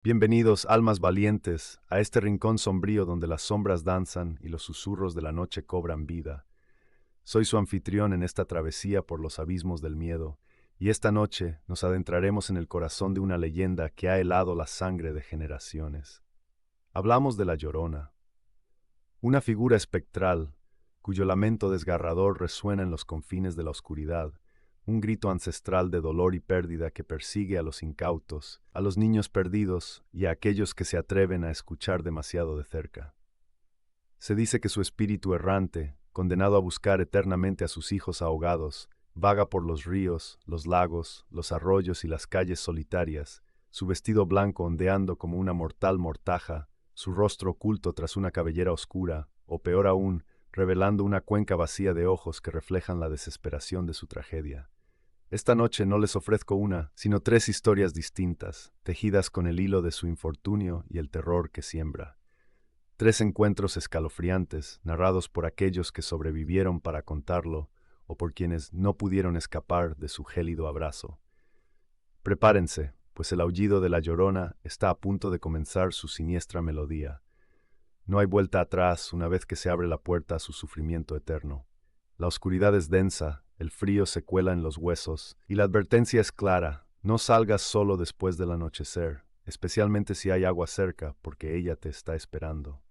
Bienvenidos, almas valientes, a este rincón sombrío donde las sombras danzan y los susurros de la noche cobran vida. Soy su anfitrión en esta travesía por los abismos del miedo, y esta noche nos adentraremos en el corazón de una leyenda que ha helado la sangre de generaciones. Hablamos de la Llorona, una figura espectral cuyo lamento desgarrador resuena en los confines de la oscuridad, un grito ancestral de dolor y pérdida que persigue a los incautos, a los niños perdidos y a aquellos que se atreven a escuchar demasiado de cerca. Se dice que su espíritu errante, condenado a buscar eternamente a sus hijos ahogados, vaga por los ríos, los lagos, los arroyos y las calles solitarias, su vestido blanco ondeando como una mortal mortaja, su rostro oculto tras una cabellera oscura, o peor aún, revelando una cuenca vacía de ojos que reflejan la desesperación de su tragedia. Esta noche no les ofrezco una, sino tres historias distintas, tejidas con el hilo de su infortunio y el terror que siembra. Tres encuentros escalofriantes, narrados por aquellos que sobrevivieron para contarlo, o por quienes no pudieron escapar de su gélido abrazo. Prepárense, pues el aullido de la Llorona está a punto de comenzar su siniestra melodía. No hay vuelta atrás una vez que se abre la puerta a su sufrimiento eterno. La oscuridad es densa, el frío se cuela en los huesos, y la advertencia es clara: no salgas solo después del anochecer, especialmente si hay agua cerca, porque ella te está esperando.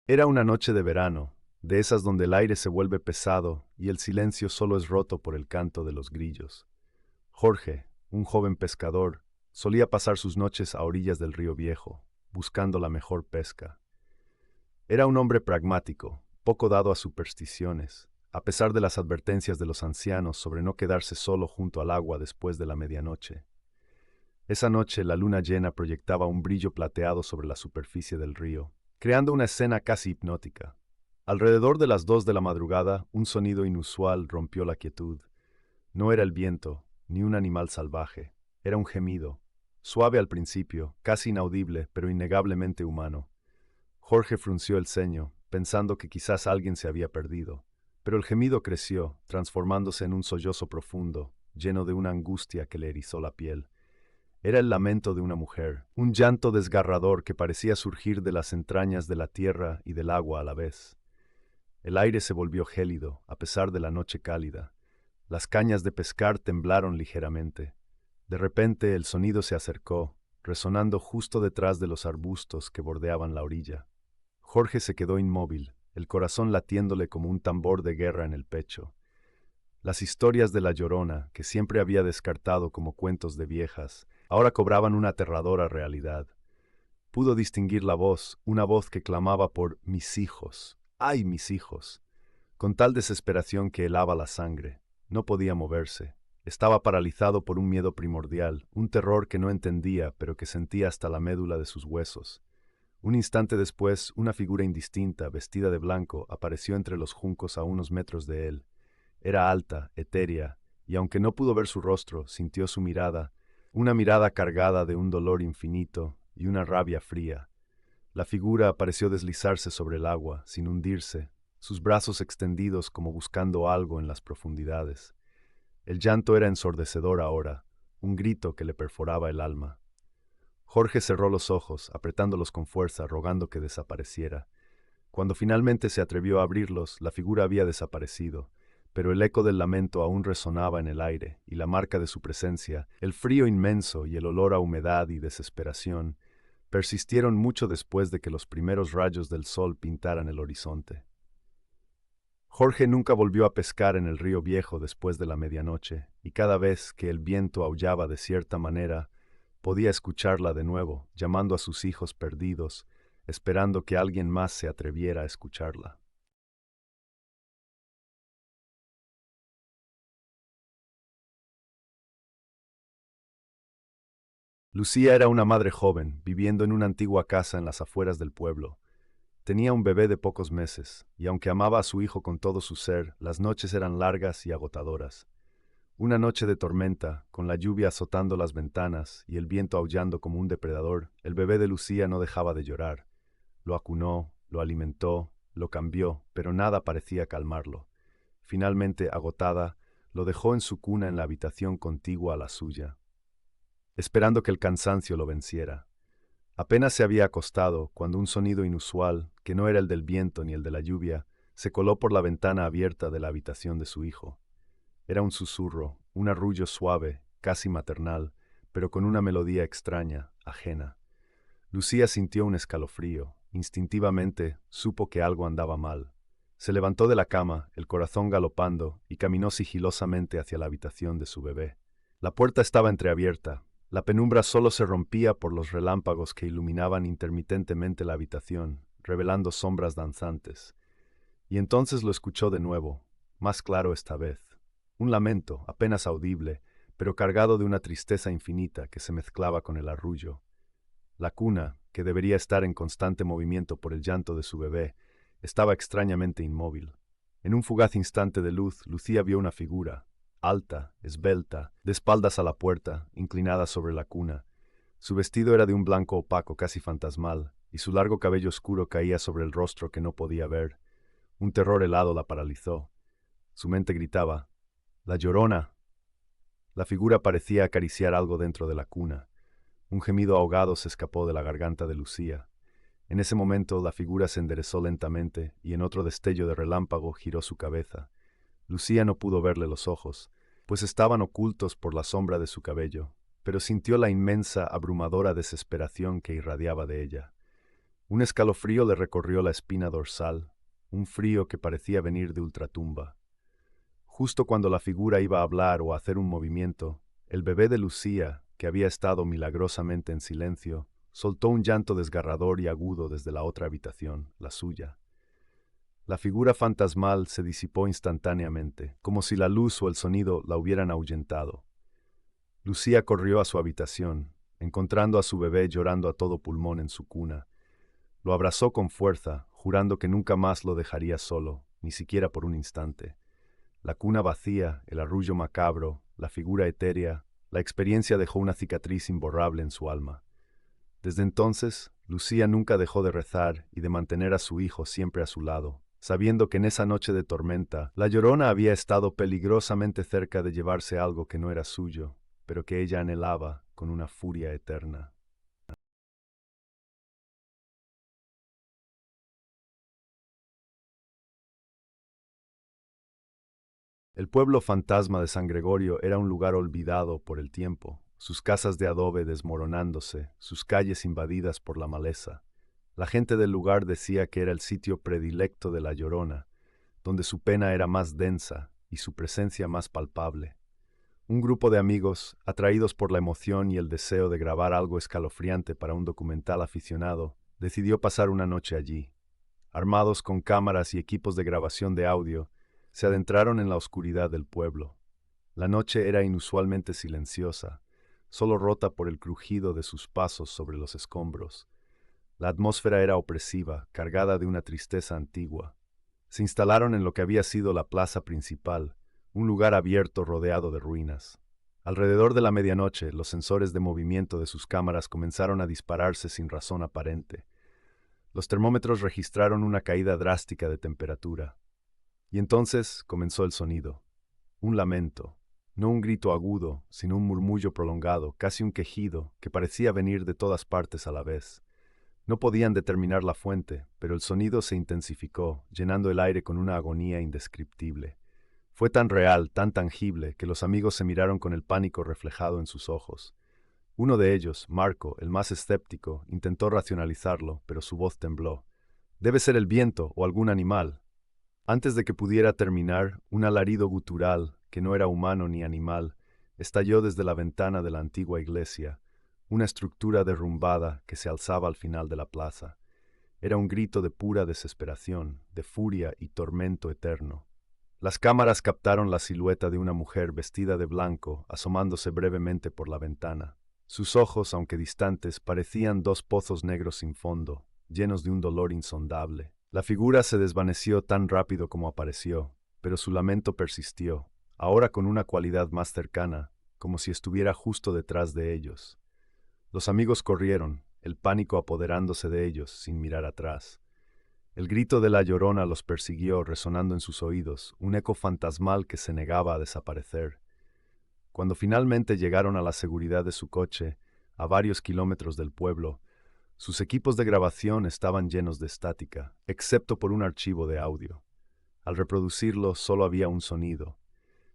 Era una noche de verano, de esas donde el aire se vuelve pesado y el silencio solo es roto por el canto de los grillos. Jorge, un joven pescador, solía pasar sus noches a orillas del río Viejo, buscando la mejor pesca. Era un hombre pragmático, poco dado a supersticiones, a pesar de las advertencias de los ancianos sobre no quedarse solo junto al agua después de la medianoche. Esa noche la luna llena proyectaba un brillo plateado sobre la superficie del río, creando una escena casi hipnótica. Alrededor de las 2 de la madrugada, un sonido inusual rompió la quietud. No era el viento, ni un animal salvaje, era un gemido, suave al principio, casi inaudible, pero innegablemente humano. Jorge frunció el ceño, pensando que quizás alguien se había perdido, pero el gemido creció, transformándose en un sollozo profundo, lleno de una angustia que le erizó la piel. Era el lamento de una mujer, un llanto desgarrador que parecía surgir de las entrañas de la tierra y del agua a la vez. El aire se volvió gélido, a pesar de la noche cálida. Las cañas de pescar temblaron ligeramente. De repente el sonido se acercó, resonando justo detrás de los arbustos que bordeaban la orilla. Jorge se quedó inmóvil, el corazón latiéndole como un tambor de guerra en el pecho. Las historias de la Llorona, que siempre había descartado como cuentos de viejas, ahora cobraban una aterradora realidad. Pudo distinguir la voz, una voz que clamaba por mis hijos. ¡Ay, mis hijos! Con tal desesperación que helaba la sangre. No podía moverse. Estaba paralizado por un miedo primordial, un terror que no entendía, pero que sentía hasta la médula de sus huesos. Un instante después, una figura indistinta, vestida de blanco, apareció entre los juncos a unos metros de él. Era alta, etérea, y aunque no pudo ver su rostro, sintió su mirada, una mirada cargada de un dolor infinito y una rabia fría. La figura pareció deslizarse sobre el agua, sin hundirse, sus brazos extendidos como buscando algo en las profundidades. El llanto era ensordecedor ahora, un grito que le perforaba el alma. Jorge cerró los ojos, apretándolos con fuerza, rogando que desapareciera. Cuando finalmente se atrevió a abrirlos, la figura había desaparecido, pero el eco del lamento aún resonaba en el aire, y la marca de su presencia, el frío inmenso y el olor a humedad y desesperación, persistieron mucho después de que los primeros rayos del sol pintaran el horizonte. Jorge nunca volvió a pescar en el río Viejo después de la medianoche, y cada vez que el viento aullaba de cierta manera, podía escucharla de nuevo, llamando a sus hijos perdidos, esperando que alguien más se atreviera a escucharla. Lucía era una madre joven, viviendo en una antigua casa en las afueras del pueblo. Tenía un bebé de pocos meses, y aunque amaba a su hijo con todo su ser, las noches eran largas y agotadoras. Una noche de tormenta, con la lluvia azotando las ventanas y el viento aullando como un depredador, el bebé de Lucía no dejaba de llorar. Lo acunó, lo alimentó, lo cambió, pero nada parecía calmarlo. finalmente agotada, lo dejó en su cuna en la habitación contigua a la suya, esperando que el cansancio lo venciera. Apenas se había acostado cuando un sonido inusual, que no era el del viento ni el de la lluvia, se coló por la ventana abierta de la habitación de su hijo. Era un susurro, un arrullo suave, casi maternal, pero con una melodía extraña, ajena. Lucía sintió un escalofrío. Instintivamente supo que algo andaba mal. Se levantó de la cama, el corazón galopando, y caminó sigilosamente hacia la habitación de su bebé. La puerta estaba entreabierta. La penumbra solo se rompía por los relámpagos que iluminaban intermitentemente la habitación, revelando sombras danzantes. Y entonces lo escuchó de nuevo, más claro esta vez. Un lamento, apenas audible, pero cargado de una tristeza infinita que se mezclaba con el arrullo. La cuna, que debería estar en constante movimiento por el llanto de su bebé, estaba extrañamente inmóvil. En un fugaz instante de luz, Lucía vio una figura, alta, esbelta, de espaldas a la puerta, inclinada sobre la cuna. Su vestido era de un blanco opaco casi fantasmal, y su largo cabello oscuro caía sobre el rostro que no podía ver. Un terror helado la paralizó. Su mente gritaba, «¡La Llorona!». La figura parecía acariciar algo dentro de la cuna. Un gemido ahogado se escapó de la garganta de Lucía. En ese momento la figura se enderezó lentamente y en otro destello de relámpago giró su cabeza. Lucía no pudo verle los ojos, pues estaban ocultos por la sombra de su cabello, pero sintió la inmensa, abrumadora desesperación que irradiaba de ella. Un escalofrío le recorrió la espina dorsal, un frío que parecía venir de ultratumba. Justo cuando la figura iba a hablar o a hacer un movimiento, el bebé de Lucía, que había estado milagrosamente en silencio, soltó un llanto desgarrador y agudo desde la otra habitación, la suya. La figura fantasmal se disipó instantáneamente, como si la luz o el sonido la hubieran ahuyentado. Lucía corrió a su habitación, encontrando a su bebé llorando a todo pulmón en su cuna. Lo abrazó con fuerza, jurando que nunca más lo dejaría solo, ni siquiera por un instante. La cuna vacía, el arrullo macabro, la figura etérea, la experiencia dejó una cicatriz imborrable en su alma. Desde entonces, Lucía nunca dejó de rezar y de mantener a su hijo siempre a su lado, sabiendo que en esa noche de tormenta, la Llorona había estado peligrosamente cerca de llevarse algo que no era suyo, pero que ella anhelaba con una furia eterna. El pueblo fantasma de San Gregorio era un lugar olvidado por el tiempo, sus casas de adobe desmoronándose, sus calles invadidas por la maleza. La gente del lugar decía que era el sitio predilecto de la Llorona, donde su pena era más densa y su presencia más palpable. Un grupo de amigos, atraídos por la emoción y el deseo de grabar algo escalofriante para un documental aficionado, decidió pasar una noche allí. Armados con cámaras y equipos de grabación de audio, se adentraron en la oscuridad del pueblo. La noche era inusualmente silenciosa, solo rota por el crujido de sus pasos sobre los escombros. La atmósfera era opresiva, cargada de una tristeza antigua. Se instalaron en lo que había sido la plaza principal, un lugar abierto rodeado de ruinas. Alrededor de la medianoche, los sensores de movimiento de sus cámaras comenzaron a dispararse sin razón aparente. Los termómetros registraron una caída drástica de temperatura. Y entonces comenzó el sonido. Un lamento. No un grito agudo, sino un murmullo prolongado, casi un quejido, que parecía venir de todas partes a la vez. No podían determinar la fuente, pero el sonido se intensificó, llenando el aire con una agonía indescriptible. Fue tan real, tan tangible, que los amigos se miraron con el pánico reflejado en sus ojos. Uno de ellos, Marco, el más escéptico, intentó racionalizarlo, pero su voz tembló. «Debe ser el viento o algún animal». Antes de que pudiera terminar, un alarido gutural, que no era humano ni animal, estalló desde la ventana de la antigua iglesia, una estructura derrumbada que se alzaba al final de la plaza. Era un grito de pura desesperación, de furia y tormento eterno. Las cámaras captaron la silueta de una mujer vestida de blanco, asomándose brevemente por la ventana. Sus ojos, aunque distantes, parecían dos pozos negros sin fondo, llenos de un dolor insondable. La figura se desvaneció tan rápido como apareció, pero su lamento persistió, ahora con una cualidad más cercana, como si estuviera justo detrás de ellos. Los amigos corrieron, el pánico apoderándose de ellos sin mirar atrás. El grito de la Llorona los persiguió resonando en sus oídos, un eco fantasmal que se negaba a desaparecer. Cuando finalmente llegaron a la seguridad de su coche, a varios kilómetros del pueblo, sus equipos de grabación estaban llenos de estática, excepto por un archivo de audio. Al reproducirlo solo había un sonido,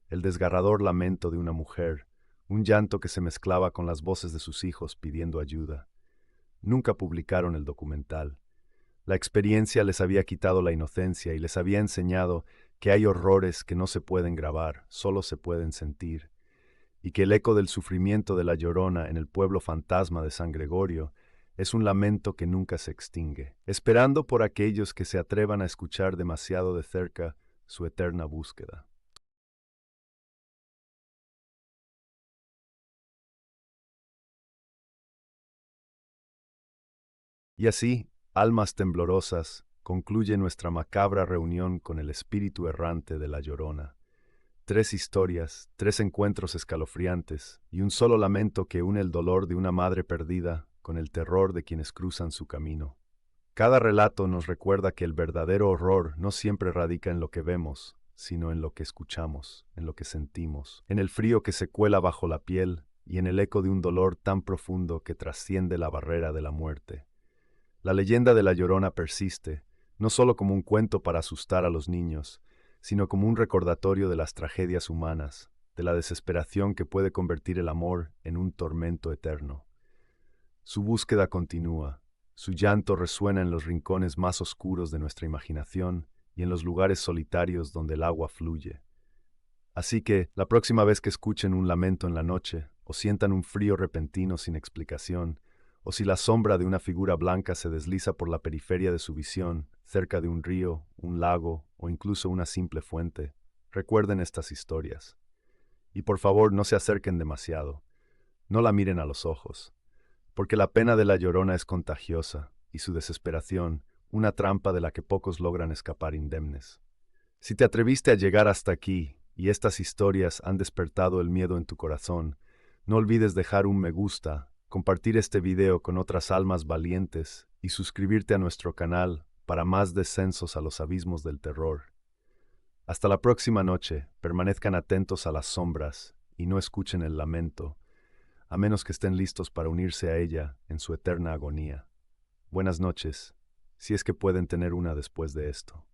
el desgarrador lamento de una mujer, un llanto que se mezclaba con las voces de sus hijos pidiendo ayuda. Nunca publicaron el documental. La experiencia les había quitado la inocencia y les había enseñado que hay horrores que no se pueden grabar, solo se pueden sentir, y que el eco del sufrimiento de la Llorona en el pueblo fantasma de San Gregorio es un lamento que nunca se extingue, esperando por aquellos que se atrevan a escuchar demasiado de cerca su eterna búsqueda. Y así, almas temblorosas, concluye nuestra macabra reunión con el espíritu errante de la Llorona. 3 historias, 3 encuentros escalofriantes y un solo lamento que une el dolor de una madre perdida con el terror de quienes cruzan su camino. Cada relato nos recuerda que el verdadero horror no siempre radica en lo que vemos, sino en lo que escuchamos, en lo que sentimos, en el frío que se cuela bajo la piel y en el eco de un dolor tan profundo que trasciende la barrera de la muerte. La leyenda de la Llorona persiste, no solo como un cuento para asustar a los niños, sino como un recordatorio de las tragedias humanas, de la desesperación que puede convertir el amor en un tormento eterno. Su búsqueda continúa, su llanto resuena en los rincones más oscuros de nuestra imaginación y en los lugares solitarios donde el agua fluye. Así que, la próxima vez que escuchen un lamento en la noche, o sientan un frío repentino sin explicación, o si la sombra de una figura blanca se desliza por la periferia de su visión, cerca de un río, un lago o incluso una simple fuente, recuerden estas historias. Y por favor no se acerquen demasiado, no la miren a los ojos, porque la pena de la Llorona es contagiosa y su desesperación, una trampa de la que pocos logran escapar indemnes. Si te atreviste a llegar hasta aquí y estas historias han despertado el miedo en tu corazón, no olvides dejar un me gusta, compartir este video con otras almas valientes y suscribirte a nuestro canal para más descensos a los abismos del terror. Hasta la próxima noche, permanezcan atentos a las sombras y no escuchen el lamento, a menos que estén listos para unirse a ella en su eterna agonía. Buenas noches, si es que pueden tener una después de esto.